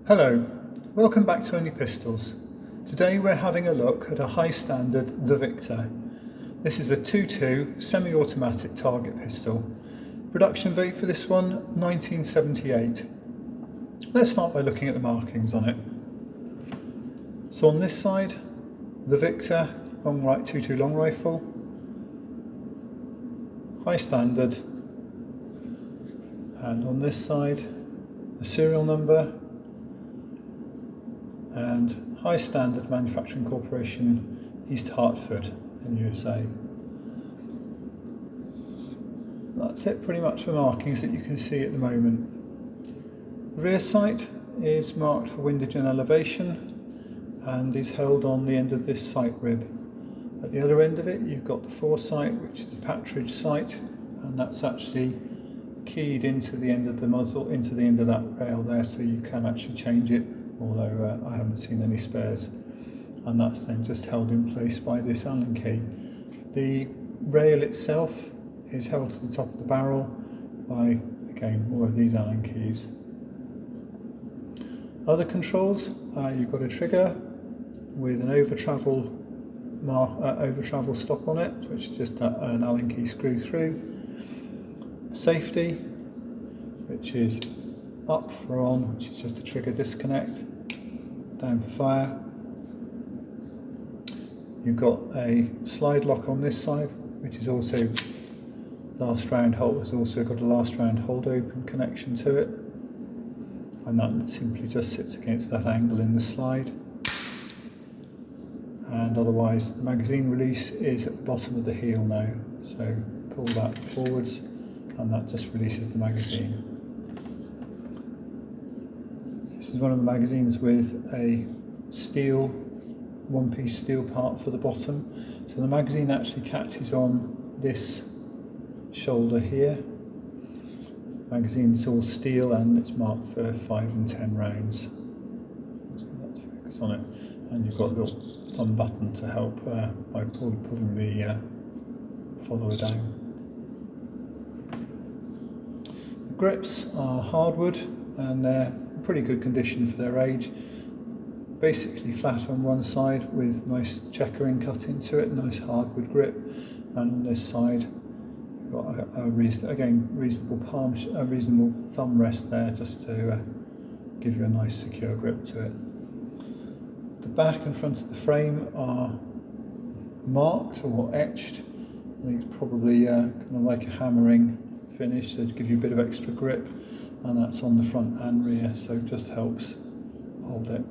Hello, welcome back to Only Pistols. Today we're having a look at a high standard The Victor. This is a 2.2 semi-automatic target pistol. Production date for this one, 1978. Let's start by looking at the markings on it. So on this side, The Victor long right 2.2 long rifle, high standard, and on this side, the serial number, and High Standard Manufacturing Corporation, East Hartford in USA. That's it pretty much for markings that you can see at the moment. The rear sight is marked for windage and elevation and is held on the end of this sight rib. At the other end of it you've got the foresight, which is a patridge sight, and that's actually keyed into the end of the muzzle, into the end of that rail there, so you can actually change it, although I haven't seen any spares, and that's then just held in place by this Allen key. The rail itself is held to the top of the barrel by, again, more of these Allen keys. Other controls, you've got a trigger with an over travel stop on it, which is just an Allen key screw through. Safety, which is up for on, which is just a trigger disconnect, down for fire. You've got a slide lock on this side, which is also last round hold. Has also got a last round hold open connection to it, and that simply just sits against that angle in the slide. And otherwise, the magazine release is at the bottom of the heel now, so pull that forwards, and that just releases the magazine. This is one of the magazines with a steel, one-piece steel part for the bottom. So the magazine actually catches on this shoulder here. Magazine is all steel and it's marked for 5 and 10 rounds. So let's focus on it. And you've got a little thumb button to help by pulling the follower down. The grips are hardwood and they're in pretty good condition for their age. Basically flat on one side with nice checkering cut into it, nice hardwood grip, and on this side you've got a reasonable thumb rest there, just to give you a nice secure grip to it. The back and front of the frame are marked or etched. I think it's probably kind of like a hammering finish, so to give you a bit of extra grip, and that's on the front and rear, so it just helps hold it.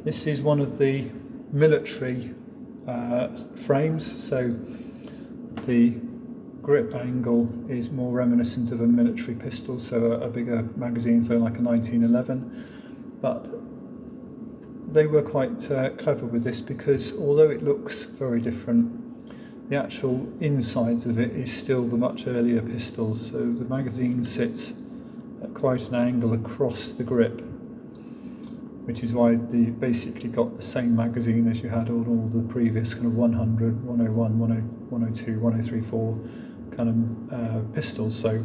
This is one of the military frames, so the grip angle is more reminiscent of a military pistol, so a bigger magazine, so like a 1911. But they were quite clever with this, because although it looks very different, the actual insides of it is still the much earlier pistols. So the magazine sits at quite an angle across the grip, which is why they basically got the same magazine as you had on all the previous kind of 100, 101, 102, 1034 kind of pistols. So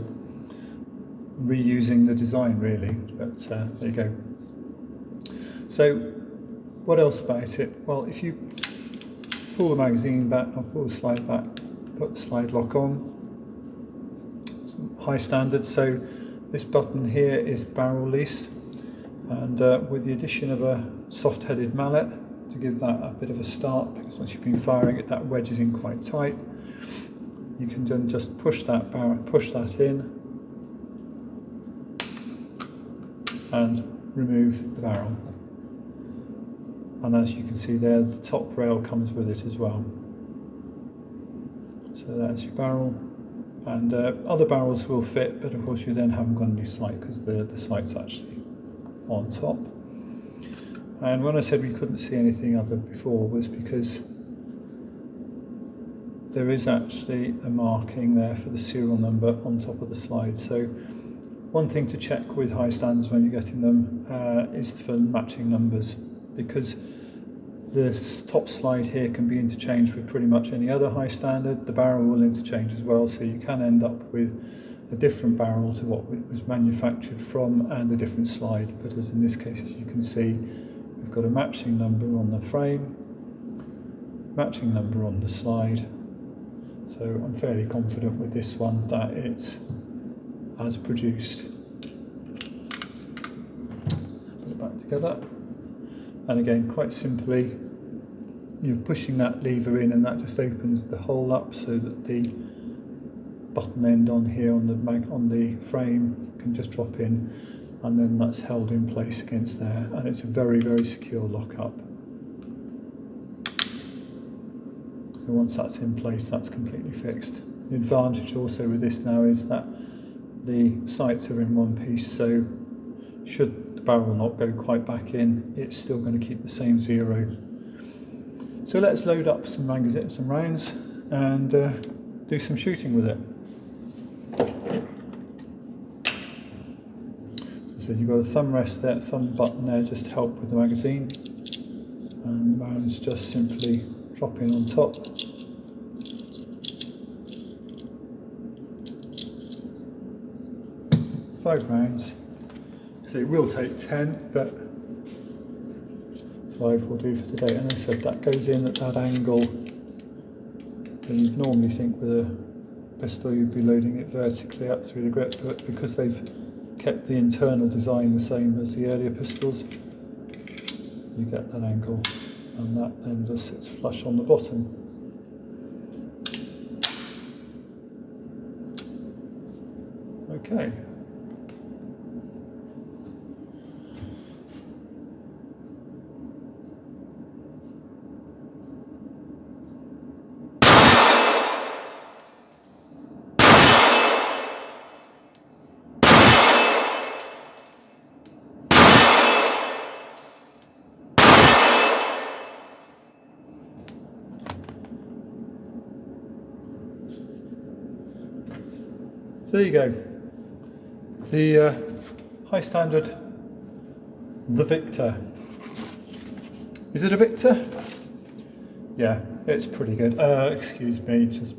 reusing the design really, but there you go. So what else about it? Well, if you pull the magazine back, I'll pull the slide back, put the slide lock on. It's high standard, so this button here is the barrel release, and with the addition of a soft-headed mallet to give that a bit of a start, because once you've been firing it, that wedges in quite tight. You can then just push that in, and remove the barrel. And as you can see there, the top rail comes with it as well. So that's your barrel, and other barrels will fit, but of course you then haven't got a new sight because the sight's actually on top. And when I said we couldn't see anything other before, was because there is actually a marking there for the serial number on top of the slide. So one thing to check with high standards when you're getting them is for matching numbers, because this top slide here can be interchanged with pretty much any other high standard. The barrel will interchange as well, so you can end up with a different barrel to what it was manufactured from, and a different slide. But as in this case, as you can see, we've got a matching number on the frame, matching number on the slide. So I'm fairly confident with this one that it's as produced. Put it back together, and again, quite simply, you're pushing that lever in and that just opens the hole up so that the button end on here on the frame can just drop in, and then that's held in place against there, and it's a very, very secure lock-up. So once that's in place, that's completely fixed. The advantage also with this now is that the sights are in one piece, so should the barrel not go quite back in, it's still going to keep the same 0. So let's load up some magazines, some rounds, and do some shooting with it. So you've got a thumb rest there, thumb button there just to help with the magazine, and the rounds just simply drop in on top. Five rounds. So it will take 10, but 5 will do for today. And as I said, that goes in at that angle. And you'd normally think with a pistol you'd be loading it vertically up through the grip, but because they've kept the internal design the same as the earlier pistols, you get that angle, and that then just sits flush on the bottom. Okay. So there you go, the high standard, the Victor. Is it a Victor? Yeah, it's pretty good. Excuse me, just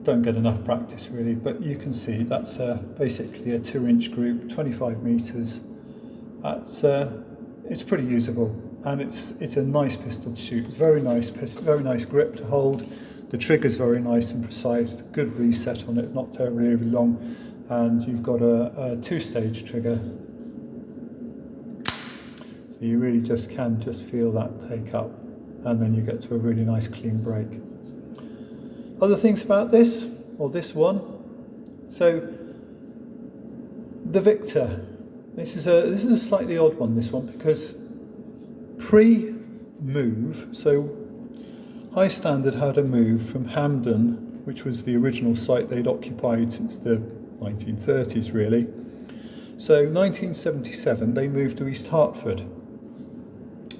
don't get enough practice really, but you can see that's basically a 2-inch group, 25 meters. That's it's pretty usable, and it's a nice pistol to shoot. Very nice pistol, very nice grip to hold. The trigger's very nice and precise, good reset on it, not terribly overly long, and you've got a 2-stage trigger. So you really just can feel that take up, and then you get to a really nice clean break. Other things about this, or this one, so the Victor, this is a slightly odd one, this one, because pre-move, so High Standard had a move from Hampden, which was the original site they'd occupied since the 1930s really. So 1977 they moved to East Hartford,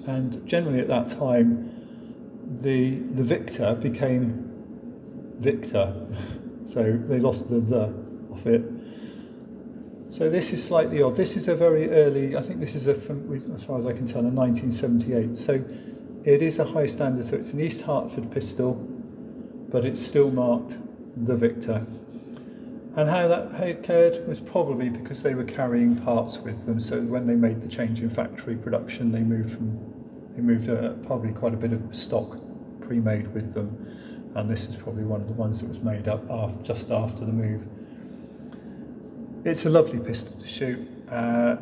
and generally at that time the Victor became Victor, so they lost the off it. So this is slightly odd. This is a very early, I think this is as far as I can tell, a 1978. So it is a High Standard, so it's an East Hartford pistol, but it's still marked the Victor. And how that occurred was probably because they were carrying parts with them. So when they made the change in factory production, they moved probably quite a bit of stock pre-made with them. And this is probably one of the ones that was made up just after the move. It's a lovely pistol to shoot. A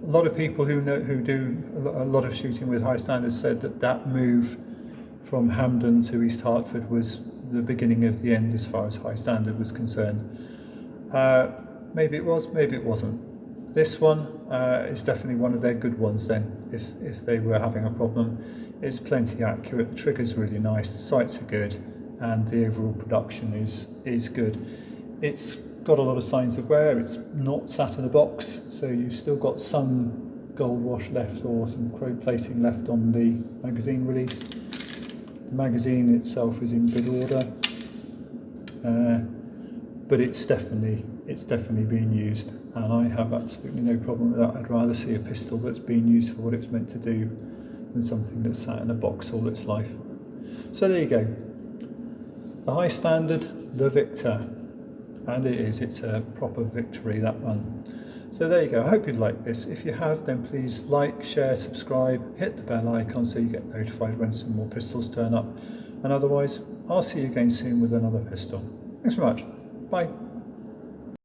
lot of people who do a lot of shooting with High Standard said that move from Hampden to East Hartford was the beginning of the end as far as High Standard was concerned. Maybe it was, maybe it wasn't. This one is definitely one of their good ones then, if they were having a problem. It's plenty accurate, the trigger's really nice, the sights are good, and the overall production is good. It's got a lot of signs of wear, it's not sat in a box, so you've still got some gold wash left or some chrome plating left on the magazine release. The magazine itself is in good order, but it's definitely being used, and I have absolutely no problem with that. I'd rather see a pistol that's being used for what it's meant to do than something that's sat in a box all its life. So there you go, the High Standard, the Victor. and it is. It's a proper victory, that one. So there you go. I hope you like this. If you have, then please like, share, subscribe, hit the bell icon so you get notified when some more pistols turn up. And otherwise, I'll see you again soon with another pistol. Thanks very much. Bye.